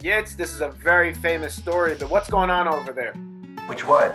Yitz, this is a very famous story, but what's going on over there? Which one?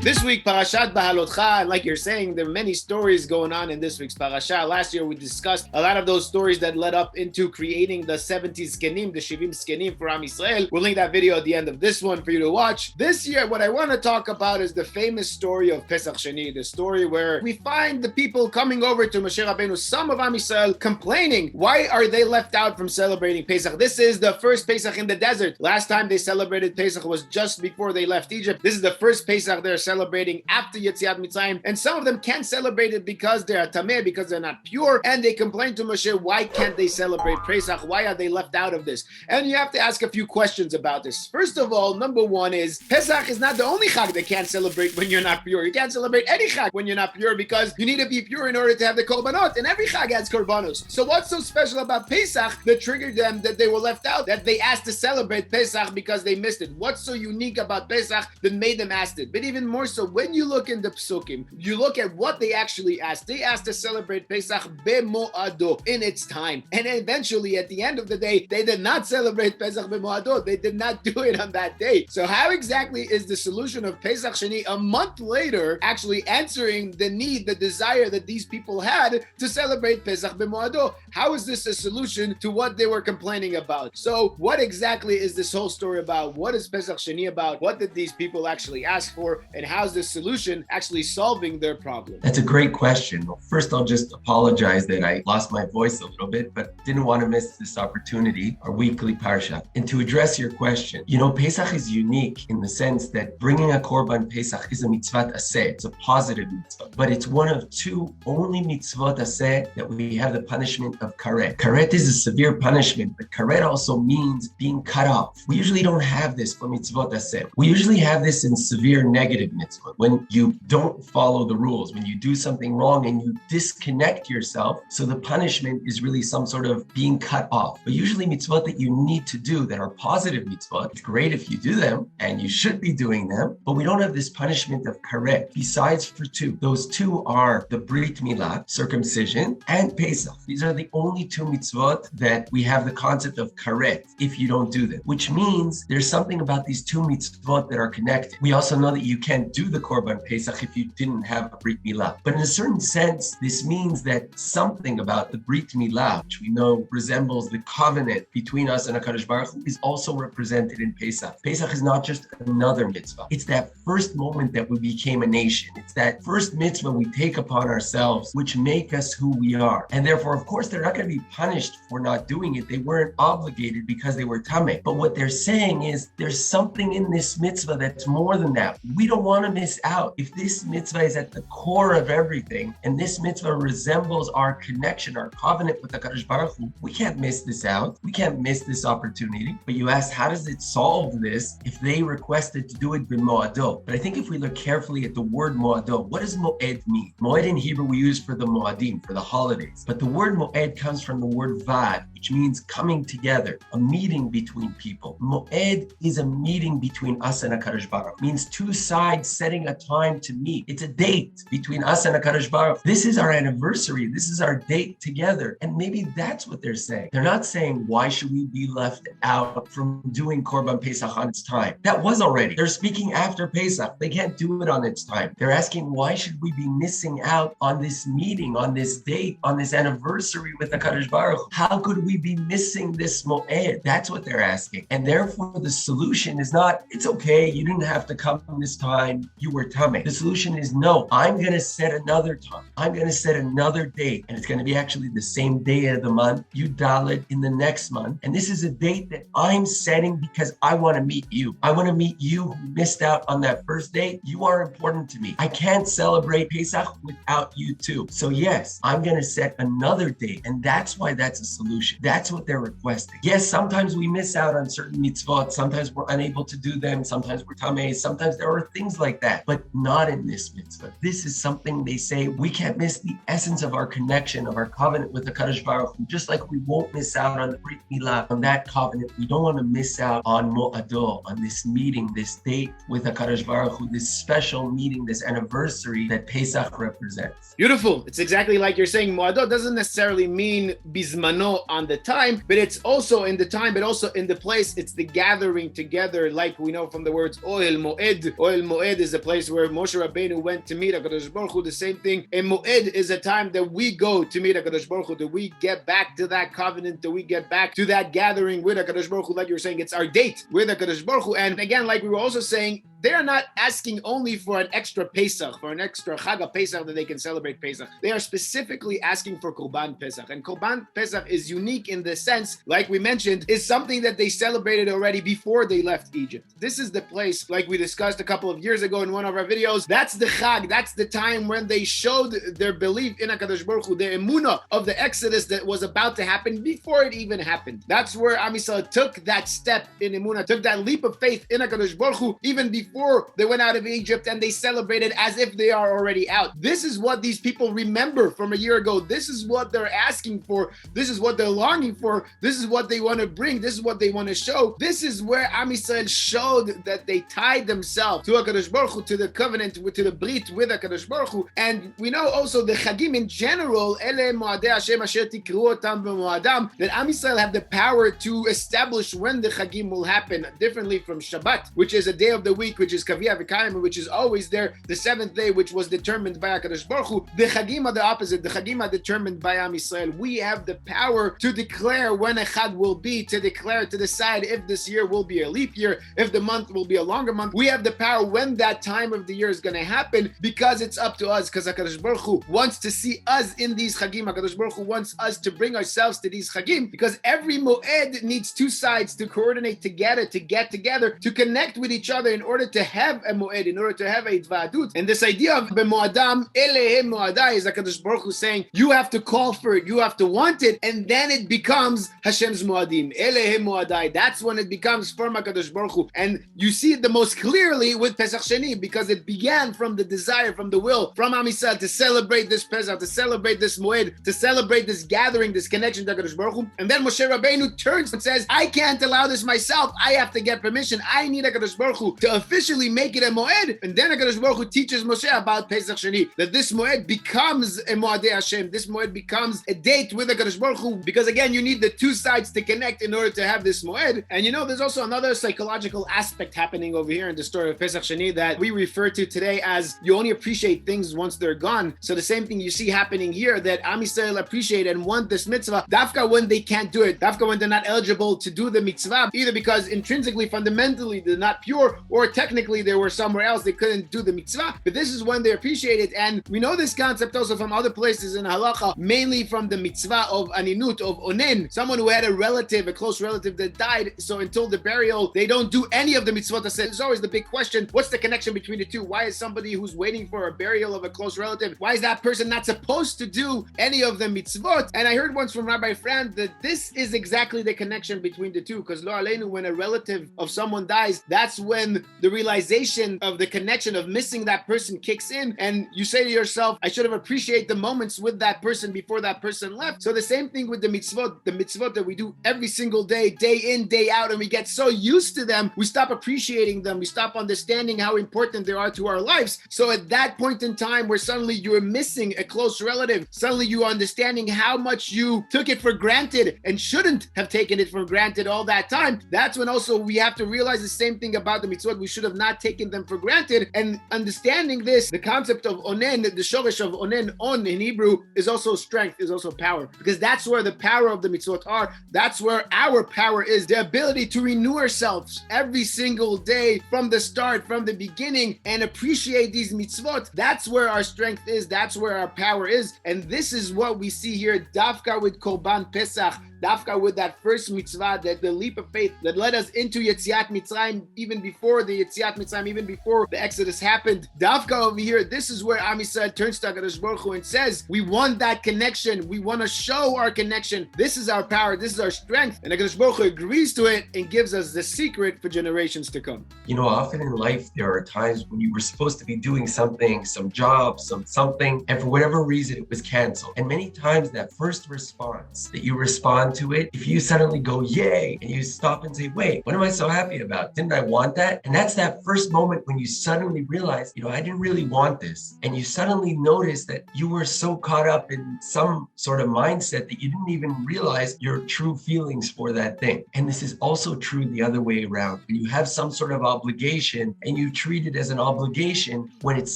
This week, Parashat Beha'alotcha, and like you're saying, there are many stories going on in this week's Parasha. Last year, we discussed a lot of those stories that led up into creating the 70 Skenim, the 70 Skenim for Am Yisrael. We'll link that video at the end of this one for you to watch. This year, what I want to talk about is the famous story of Pesach Sheni, the story where we find the people coming over to Moshe Rabbeinu, some of Am Yisrael, complaining, why are they left out from celebrating Pesach? This is the first Pesach in the desert. Last time they celebrated Pesach was just before they left Egypt. This is the first Pesach they're celebrating after Yetziat Mitzrayim, and some of them can't celebrate it because they're Tam'e, because they're not pure, and they complain to Moshe, why can't they celebrate Pesach? Why are they left out of this? And you have to ask a few questions about this. First of all, number one is, Pesach is not the only Chag that can't celebrate when you're not pure. You can't celebrate any Chag when you're not pure because you need to be pure in order to have the Korbanot, and every Chag has Korbanos. So what's so special about Pesach that triggered them that they were left out, that they asked to celebrate Pesach because they missed it? What's so unique about Pesach that made them ask it? But even more so, when you look in the Psukim, you look at what they actually asked. They asked to celebrate Pesach bemoado, in its time. And eventually, at the end of the day, they did not celebrate Pesach bemoado. They did not do it on that day. So how exactly is the solution of Pesach Sheni a month later actually answering the need, the desire that these people had to celebrate Pesach bemoado? How is this a solution to what they were complaining about? So what exactly is this whole story about? What is Pesach Sheni about? What did these people actually ask for? And how's the solution actually solving their problem? That's a great question. Well, first, I'll just apologize that I lost my voice a little bit, but didn't want to miss this opportunity, our weekly Parsha. And to address your question, Pesach is unique in the sense that bringing a Korban Pesach is a mitzvot aseh. It's a positive mitzvah, but it's one of two only mitzvot aseh that we have the punishment of karet. Karet is a severe punishment, but karet also means being cut off. We usually don't have this for mitzvot aseh. We usually have this in severe negative mitzvot, when you don't follow the rules, when you do something wrong and you disconnect yourself. So the punishment is really some sort of being cut off. But usually mitzvot that you need to do that are positive mitzvot, it's great if you do them and you should be doing them, but we don't have this punishment of karet besides for two. Those two are the Brit Milah, circumcision, and Pesach. These are the only two mitzvot that we have the concept of karet if you don't do them, which means there's something about these two mitzvot that are connected. We also know that you can't do the Korban Pesach if you didn't have a Brit Milah. But in a certain sense, this means that something about the Brit Milah, which we know resembles the covenant between us and HaKadosh Baruch Hu, is also represented in Pesach. Pesach is not just another mitzvah. It's that first moment that we became a nation. It's that first mitzvah we take upon ourselves, which make us who we are. And therefore, of course, they're not going to be punished for not doing it. They weren't obligated because they were Tam'e. But what they're saying is there's something in this mitzvah that's more than that. We don't want to miss out. If this mitzvah is at the core of everything, and this mitzvah resembles our connection, our covenant with the HaKadosh Baruch Hu, we can't miss this out. We can't miss this opportunity. But you asked, how does it solve this if they requested to do it b'moado? But I think if we look carefully at the word moado, what does moed mean? Moed in Hebrew we use for the moadim, for the holidays. But the word moed comes from the word vad, which means coming together, a meeting between people. Moed is a meeting between us and HaKadosh Baruch Hu. It means two sides setting a time to meet. It's a date between us and HaKadosh Baruch Hu. This is our anniversary. This is our date together. And maybe that's what they're saying. They're not saying, why should we be left out from doing Korban Pesach on its time? That was already. They're speaking after Pesach. They can't do it on its time. They're asking, why should we be missing out on this meeting, on this date, on this anniversary with HaKadosh Baruch Hu? How could we be missing this moed? That's what they're asking. And therefore, the solution is not, it's okay, you didn't have to come this time, you were Tam'e. The solution is, no, I'm going to set another time. I'm going to set another date. And it's going to be actually the same day of the month, Yud Dalet in the next month. And this is a date that I'm setting because I want to meet you. I want to meet you who missed out on that first date. You are important to me. I can't celebrate Pesach without you too. So yes, I'm going to set another date. And that's why that's a solution. That's what they're requesting. Yes, sometimes we miss out on certain mitzvot. Sometimes we're unable to do them. Sometimes we're Tam'e. Sometimes there are things like that, but not in this mitzvah. This is something they say we can't miss the essence of our connection, of our covenant with the Kadosh Baruch Hu. Just like we won't miss out on the Brit Milah, on that covenant, we don't want to miss out on Mo'ado, on this meeting, this date with the Kadosh Baruch Hu, this special meeting, this anniversary that Pesach represents. Beautiful. It's exactly like you're saying. Mo'ado doesn't necessarily mean bizmano on the time, but it's also in the time, but also in the place. It's the gathering together, like we know from the words Ohel Moed. Ohel Moed is a place where Moshe Rabbeinu went to meet HaKadosh Baruch Hu. The same thing. And Moed is a time that we go to meet HaKadosh Baruch Hu, that we get back to that covenant, that we get back to that gathering with HaKadosh Baruch Hu. Like you were saying, it's our date with HaKadosh Baruch Hu. And again, like we were also saying, they are not asking only for an extra Pesach, for an extra Chag Pesach that they can celebrate Pesach. They are specifically asking for Korban Pesach. And Korban Pesach is unique in the sense, like we mentioned, is something that they celebrated already before they left Egypt. This is the place, like we discussed a couple of years ago in one of our videos, that's the Chag, that's the time when they showed their belief in HaKadosh Baruch Hu, their emunah of the Exodus that was about to happen before it even happened. That's where Am Yisrael took that step in emunah, took that leap of faith in HaKadosh Baruch Hu, even before they went out of Egypt, and they celebrated as if they are already out. This is what these people remember from a year ago. This is what they're asking for. This is what they're longing for. This is what they want to bring. This is what they want to show. This is where Am Yisrael showed that they tied themselves to HaKadosh Baruch Hu, to the covenant, to the brit with HaKadosh Baruch Hu. And we know also the Chagim in general, Ele Moadei Hashem Asher Tikru Otam B'Moadam, that Am Yisrael have the power to establish when the Chagim will happen, differently from Shabbat, which is a day of the week, which is Kaviyah V'Kayim, which is always there, the seventh day, which was determined by HaKadosh Baruch Hu. The Chagim are the opposite. The Chagim are determined by Am Yisrael. We have the power to declare when a Chag will be, to declare, to decide if this year will be a leap year, if the month will be a longer month. We have the power when that time of the year is going to happen, because it's up to us, because HaKadosh Baruch Hu wants to see us in these Chagim. HaKadosh Baruch Hu wants us to bring ourselves to these Chagim, because every Moed needs two sides to coordinate together, to get together, to connect with each other in order to have a Moed, in order to have a Dva'adut. And this idea of B'Moadam, Elehem Moadai, is HaKadosh Baruch Hu saying, you have to call for it, you have to want it, and then it becomes Hashem's Moadim. Elehem Moadai. That's when it becomes from HaKadosh Baruch Hu. And you see it the most clearly with Pesach Sheni, because it began from the desire, from the will, from Am Yisrael to celebrate this Pesach, to celebrate this Moed, to celebrate this gathering, this connection to HaKadosh Baruch Hu. And then Moshe Rabbeinu turns and says, I can't allow this myself. I have to get permission. I need HaKadosh Baruch Hu to officially make it a Moed. And then HaKadosh Baruch Hu teaches Moshe about Pesach Sheni, that this Moed becomes a Moadei Hashem. This Moed becomes a date with HaKadosh Baruch Hu, because again, you need the two sides to connect in order to have this Moed. And you know, there's also another psychological aspect happening over here in the story of Pesach Sheni that we refer to today as you only appreciate things once they're gone. So the same thing you see happening here, that Am Yisrael appreciate and want this mitzvah, dafka when they can't do it, dafka when they're not eligible to do the mitzvah, either because intrinsically, fundamentally, they're not pure, or technically they were somewhere else, they couldn't do the mitzvah. But this is when they appreciate it. And we know this concept also from other places in halacha, mainly from the mitzvah of aninut, of onen, someone who had a relative, a close relative that died. So until the burial, they don't do any of the mitzvot. There's always the big question, what's the connection between the two? Why is somebody who's waiting for a burial of a close relative, why is that person not supposed to do any of the mitzvot? And I heard once from Rabbi Fran that this is exactly the connection between the two, because lo aleinu, when a relative of someone dies, that's when the realization of the connection of missing that person kicks in, and you say to yourself, I should have appreciated the moments with that person before that person left. So the same thing with the mitzvot that we do every single day, day in, day out, and we get so used to them, we stop appreciating them, we stop understanding how important they are to our lives. So at that point in time where suddenly you're missing a close relative, suddenly you're understanding how much you took it for granted and shouldn't have taken it for granted all that time, that's when also we have to realize the same thing about the mitzvot. We should have not taken them for granted. And understanding this, the concept of onen, the shoresh of onen, on in Hebrew, is also strength, is also power, because that's where the power of the mitzvot are. That's where our power is, the ability to renew ourselves every single day from the start, from the beginning, and appreciate these mitzvot. That's where our strength is. That's where our power is. And this is what we see here, dafka with Korban Pesach, dafka with that first mitzvah, that the leap of faith that led us into Yetziat Mitzrayim, even before the Yetziat Mitzrayim, even before the Exodus happened. Dafka over here, this is where Am Yisrael turns to HaKadosh Baruch Hu and says, we want that connection. We want to show our connection. This is our power. This is our strength. And HaKadosh Baruch Hu agrees to it and gives us the secret for generations to come. You know, often in life, there are times when you were supposed to be doing something, some job, something, and for whatever reason, it was canceled. And many times that first response that you respond to it, if you suddenly go, yay, and you stop and say, wait, what am I so happy about? Didn't I want that? And that's that first moment when you suddenly realize, I didn't really want this. And you suddenly notice that you were so caught up in some sort of mindset that you didn't even realize your true feelings for that thing. And this is also true the other way around. When you have some sort of obligation and you treat it as an obligation, when it's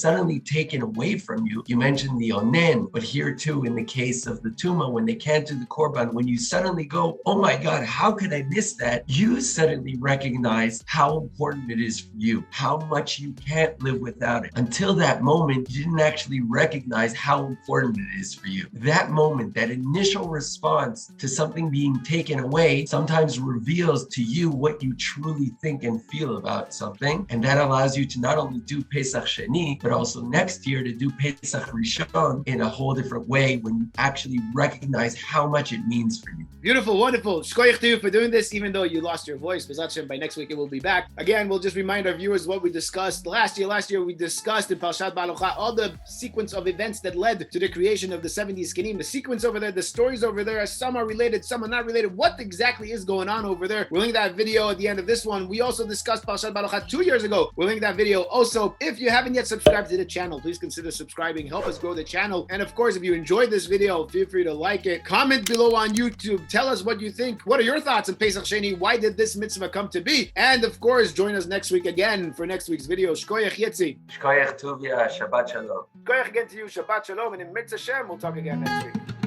suddenly taken away from you, you mentioned the onen, but here too, in the case of the tuma, when they can't do the korban, when you suddenly go, oh my God, how could I miss that? You suddenly recognize how important it is for you, how much you can't live without it. Until that moment, you didn't actually recognize how important it is for you. That moment, that initial response to something being taken away sometimes reveals to you what you truly think and feel about something. And that allows you to not only do Pesach Sheni, but also next year to do Pesach Rishon in a whole different way when you actually recognize how much it means for you. Beautiful, wonderful. Shkoyach to you for doing this, even though you lost your voice. Hashem, by next week it will be back. Again, we'll just remind our viewers what we discussed last year. Last year we discussed in Parshat Beha'alotcha all the sequence of events that led to the creation of the 70 Skenim. The sequence over there, the stories over there, some are related, some are not related. What exactly is going on over there? We'll link that video at the end of this one. We also discussed Parshat Beha'alotcha 2 years ago. We'll link that video. Also, if you haven't yet subscribed to the channel, please consider subscribing. Help us grow the channel. And of course, if you enjoyed this video, feel free to like it. Comment below on YouTube. Tell us what you think. What are your thoughts on Pesach Sheni? Why did this mitzvah come to be? And of course, join us next week again for next week's video. Shkoyach Yitzi. Shkoyach Tuvia, Shabbat Shalom. Shkoyach again to you. Shabbat Shalom. And in Mitzvah Hashem, we'll talk again next week.